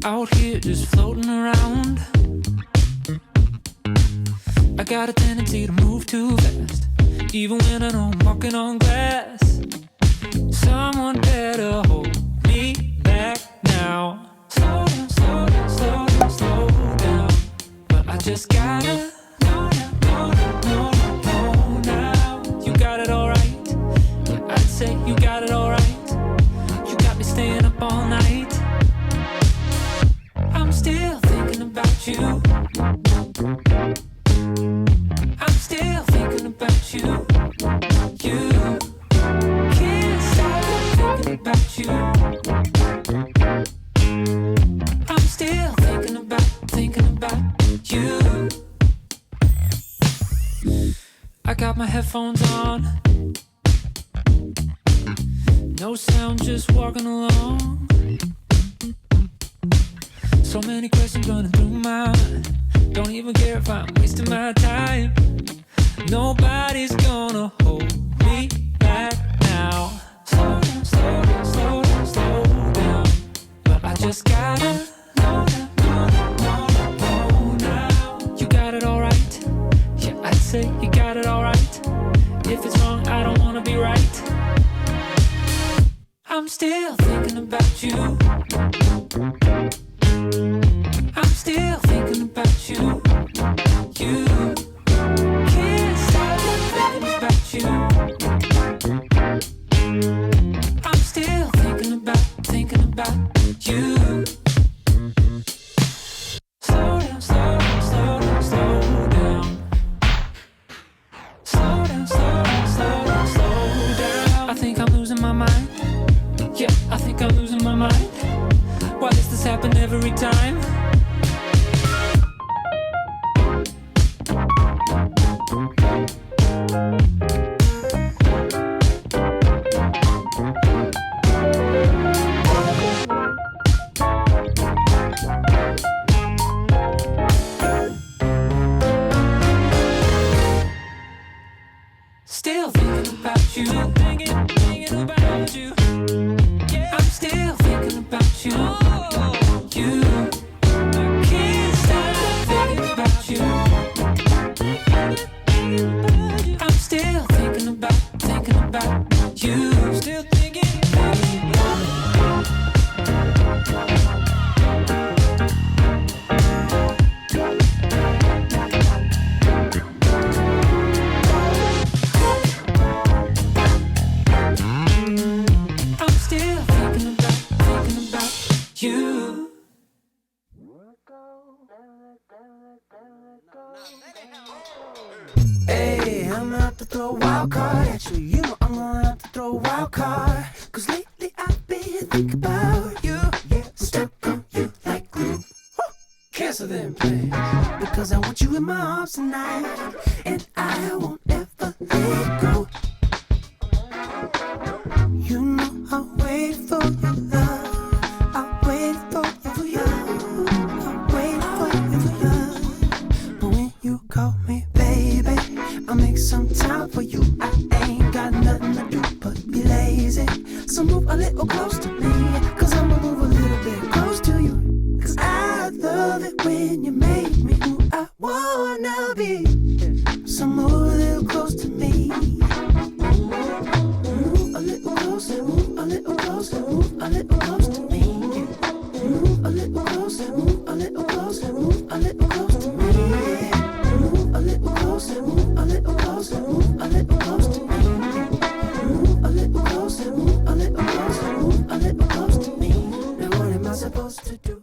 out here just floating around. I got a tendency to move too fast, even when I know I'm walking on glass. Someone better hold me back now. Slow down, slow down, slow down, slow down. But I just gotta know now, know now, know now, know now. You got it all right. Yeah, I'd say you got it all right. You got me staying up all night. I'm still thinking about you. I'm still thinking about you. You can't stop thinking about you. I'm still thinking about you. I got my headphones on, no sound, just walking along. So many questions running through my mind. Don't even care if I'm wasting my time. Nobody's gonna hold me back now. Slow down, slow down, slow down, slow down. But I just gotta know now, know now, know now, know now. You got it all right. Yeah, I'd say you got it all right. If it's wrong, I don't wanna be right. I'm still thinking about you. I'm still thinking about you. You can't stop thinking about you. I'm still thinking about you. Slow down, slow down, slow down, slow down. Slow down, slow down, slow down, slow down. I think I'm losing my mind. Yeah, I think I'm losing my mind. Why does this happen every time? Still thinking about you, thinking about you. Yeah. I'm still thinking about you. You can't stop thinking about you. I'm still thinking about you. Still thinking about you. You. Hey, I'm gonna have to throw a wild card at you. You know I'm gonna have to throw a wild card. Cause lately I've been thinking about you. Yeah, stuck on you like glue. Cancel them plans. Because I want you in my arms tonight. And I won't ever let go. You know I'll wait for your love. I'll wait for you. I'll wait for you. But when you call me baby, I'll make some time for you. I ain't got nothing to do but be lazy. So move a little close to me. Cause I'ma move a little bit close to you. Cause I love it when you make me who I wanna be. So move a little close to me. Move a little closer, move a little closer, move a little close to me. Move a little closer, move a little closer, move a little close to me. Move a little closer, move a little closer, move a little close to me. Move a little closer, move a little closer, move a little close to me. Now what am I supposed to do?